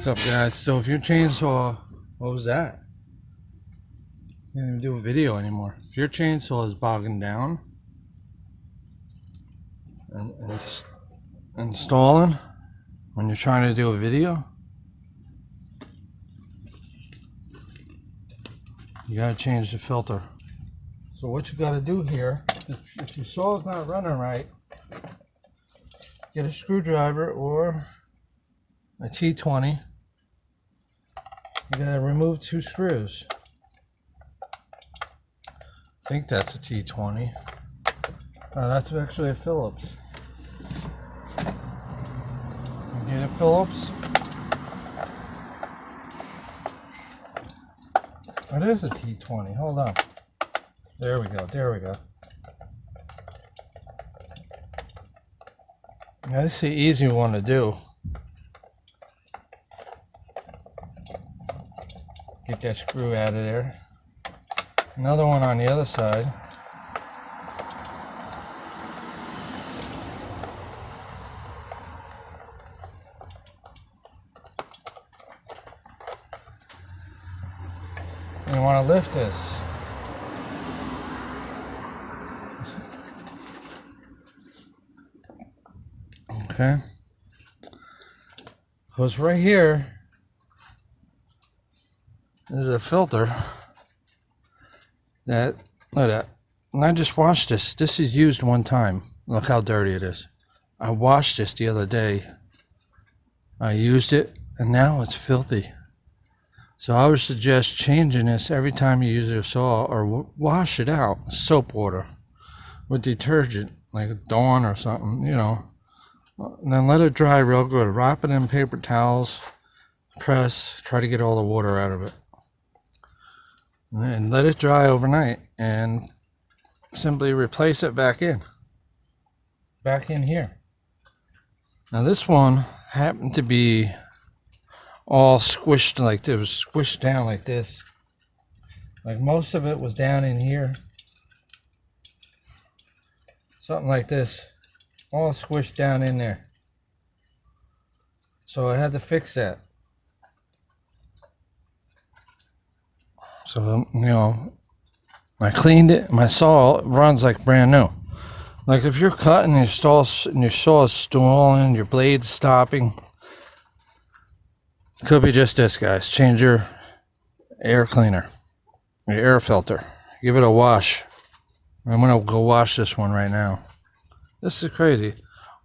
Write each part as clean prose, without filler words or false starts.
What's up, guys? So if your chainsaw, what was that? You can't even do a video anymore. If your chainsaw is bogging down and installing when you're trying to do a video, you gotta change the filter. So what you gotta do here, if your saw is not running right, get a screwdriver or a T20. You gotta remove 2 screws. I think that's a T20. That's actually a Phillips. You get a Phillips. It is a T20. Hold on. There we go. There we go. Now this is the easy one to do. Get that screw out of there. Another one on the other side. And you want to lift this. Okay. Because right here, there's a filter that, look at that. And I just washed this. This is used one time. Look how dirty it is. I washed this the other day. I used it and now it's filthy. So I would suggest changing this every time you use your saw, or wash it out, soap water with detergent like Dawn or something, you know. And then let it dry real good. Wrap it in paper towels, press, try to get all the water out of it. And let it dry overnight and simply replace it back in here. Now this one happened to be all squished, like it was squished down like this. Like most of it was down in here. Something like this. All squished down in there. So I had to fix that. So, you know, I cleaned it. My saw runs like brand new. Like if you're cutting your saw is stalling, your blade's stopping, could be just this, guys. Change your air cleaner, your air filter. Give it a wash. I'm gonna go wash this one right now. This is crazy.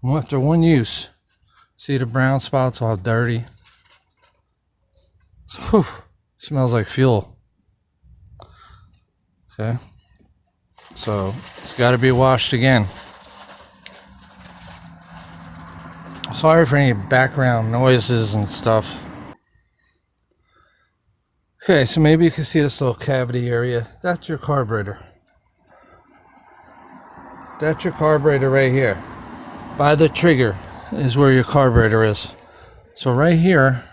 After one use, see the brown spots all dirty. So, smells like fuel. Okay, so it's got to be washed again. Sorry for any background noises and stuff. Okay, so maybe you can see this little cavity area. That's your carburetor. That's your carburetor right here. By the trigger is where your carburetor is. So right here,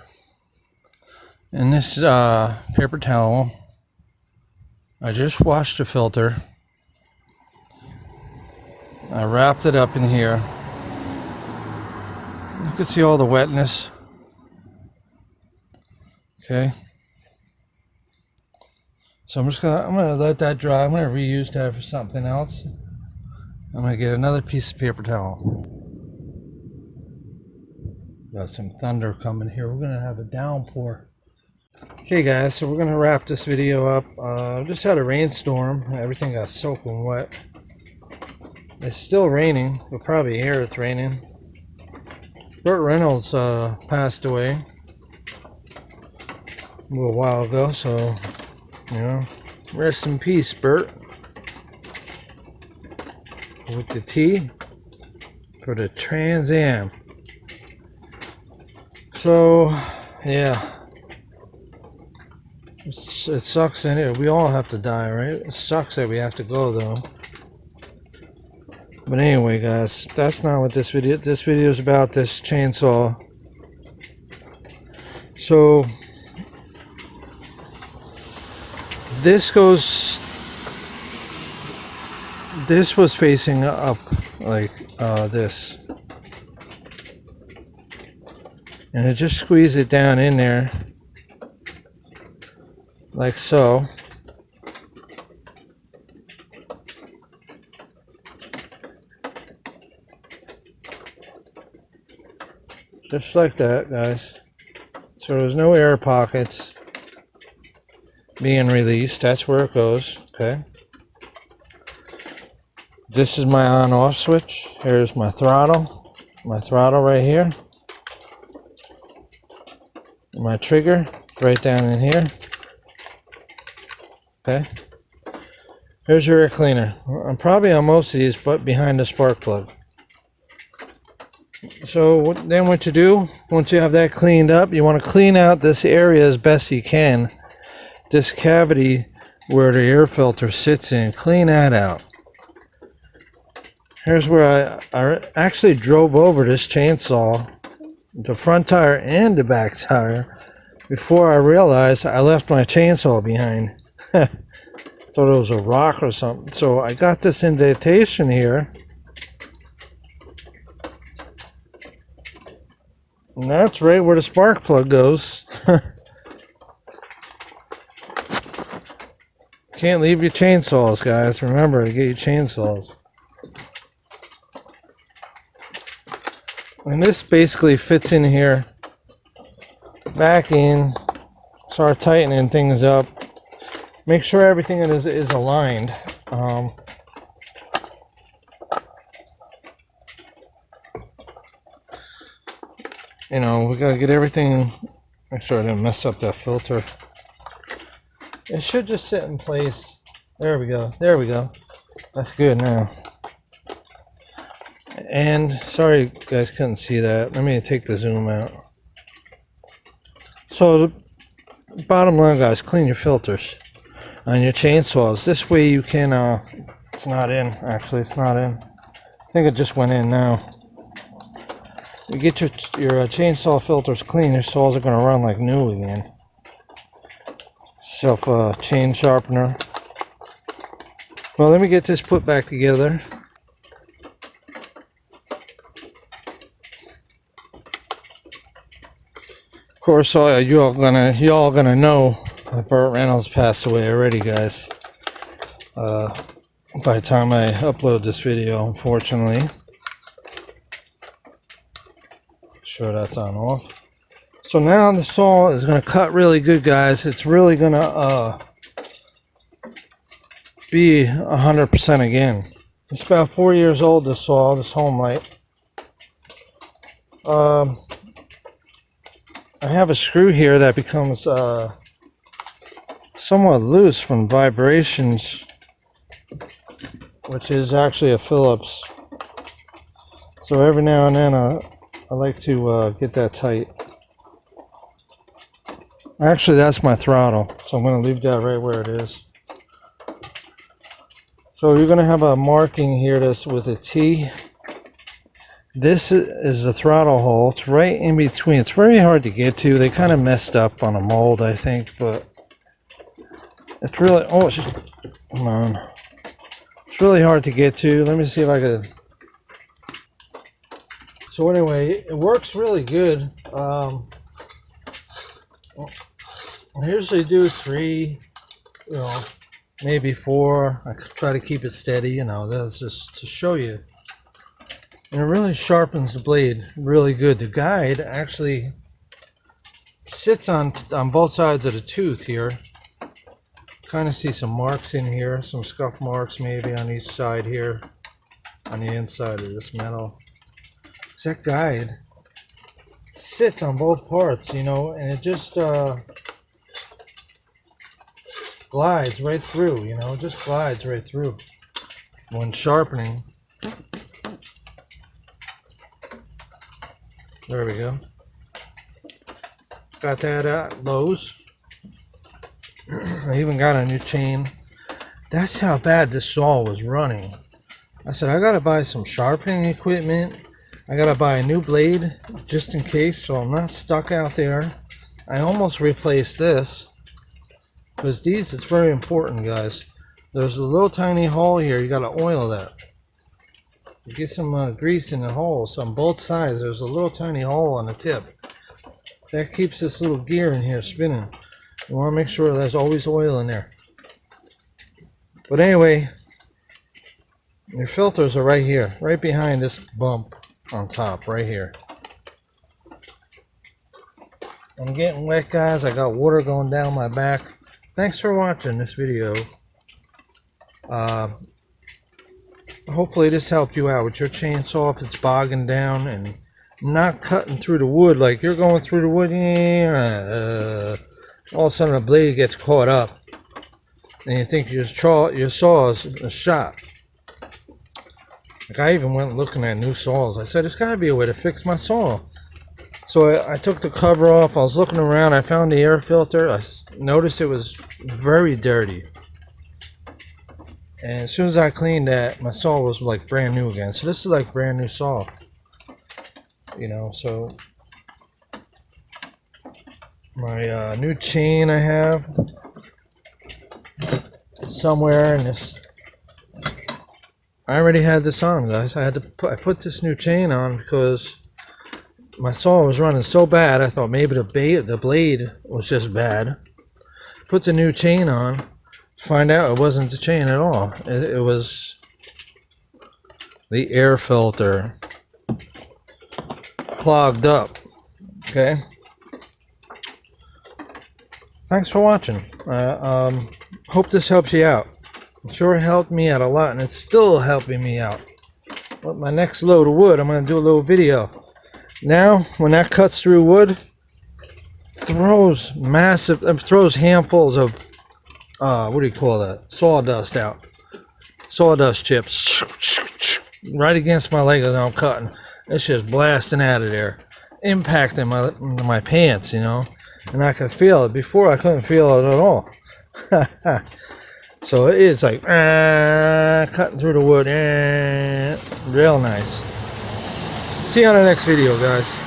in this paper towel, I just washed the filter. I wrapped it up in here. You can see all the wetness. Okay. So I'm gonna let that dry. I'm gonna reuse that for something else. I'm gonna get another piece of paper towel. Got some thunder coming here. We're gonna have a downpour. Okay guys, so we're gonna wrap this video up. Just had a rainstorm. Everything got soaking wet. It's still raining. You'll probably hear it's raining. Burt Reynolds passed away a little while ago, so you know, rest in peace, Burt. With the T for the Trans Am. So yeah. It sucks anyway. We all have to die, right? It sucks that we have to go though. But anyway, guys, that's not what this video is about. This chainsaw. So this was facing up like this. And I just squeeze it down in there like so. Just like that, guys. So there's no air pockets being released. That's where it goes. Okay. This is my on-off switch. Here's my throttle. My throttle right here. My trigger right down in here. Okay. Here's your air cleaner. I'm probably on most of these, but behind the spark plug. So then what you do, once you have that cleaned up, you want to clean out this area as best you can. This cavity where the air filter sits in, clean that out. Here's where I actually drove over this chainsaw, the front tire and the back tire, before I realized I left my chainsaw behind. Thought it was a rock or something. So I got this indentation here. And that's right where the spark plug goes. Can't leave your chainsaws, guys. Remember to get your chainsaws. And this basically fits in here. Back in. Start tightening things up. Make sure everything is aligned. You know, we gotta get everything. Make sure I didn't mess up that filter. It should just sit in place. There we go. There we go. That's good now. And sorry, you guys couldn't see that. Let me take the zoom out. So the bottom line, guys, clean your filters on your chainsaws. This way you can. It's not in. Actually, it's not in. I think it just went in now. You get your chainsaw filters clean, your saws are going to run like new again. Self chain sharpener. Well, let me get this put back together. Of course, you all gonna know that Burt Reynolds passed away already, guys. By the time I upload this video, unfortunately. Sure that's on off. So now the saw is going to cut really good, guys. It's really going to be 100% again. It's about 4 years old, this saw, this home light. I have a screw here that becomes somewhat loose from vibrations, which is actually a Phillips. So every now and then I like to get that tight. Actually, that's my throttle, so I'm going to leave that right where it is. So you're going to have a marking here that's with a T. This is the throttle hole. It's right in between. It's very hard to get to. They kind of messed up on a mold, I think, but it's really, oh, it's just, come on. It's really hard to get to. Let me see if I could. So anyway, it works really good. I usually do 3, maybe 4. I try to keep it steady, that's just to show you. And it really sharpens the blade really good. The guide actually sits on both sides of the tooth here. Kind of see some marks in here, some scuff marks maybe on each side here, on the inside of this metal. That guide sits on both parts, and it just glides right through, just glides right through when sharpening. There we go. Got that at Lowe's. I even got a new chain. That's how bad this saw was running. I said, I gotta buy some sharpening equipment. I gotta buy a new blade just in case, so I'm not stuck out there. I almost replaced this because it's very important, guys. There's a little tiny hole here. You gotta oil that. You get some grease in the hole. So on both sides, there's a little tiny hole on the tip. that keeps this little gear in here spinning. You want to make sure there's always oil in there. But anyway, your filters are right here, right behind this bump on top, right here. I'm getting wet, guys. I got water going down my back. Thanks for watching this video. Hopefully this helped you out with your chainsaw if it's bogging down and not cutting through the wood like you're going through the wood. All of a sudden the blade gets caught up and you think your saw is a shot. Like, I even went looking at new saws. I said there's got to be a way to fix my saw. So I took the cover off. I was looking around. I found the air filter. I noticed it was very dirty. And as soon as I cleaned that, my saw was like brand new again. So this is like brand new saw. You know, so my new chain I have somewhere in this. I already had this on, guys. I put this new chain on because my saw was running so bad. I thought maybe the blade was just bad. Put the new chain on. Find out it wasn't the chain at all. It was the air filter clogged up. Okay. Thanks for watching. Hope this helps you out. It sure helped me out a lot, and it's still helping me out. With my next load of wood, I'm going to do a little video. Now, when that cuts through wood, throws handfuls of what do you call that? Sawdust out. Sawdust chips. Right against my leg as I'm cutting. It's just blasting out of there. Impacting my pants, you know. And I could feel it. Before I couldn't feel it at all. So it's like cutting through the wood. Real nice. See you on the next video, guys.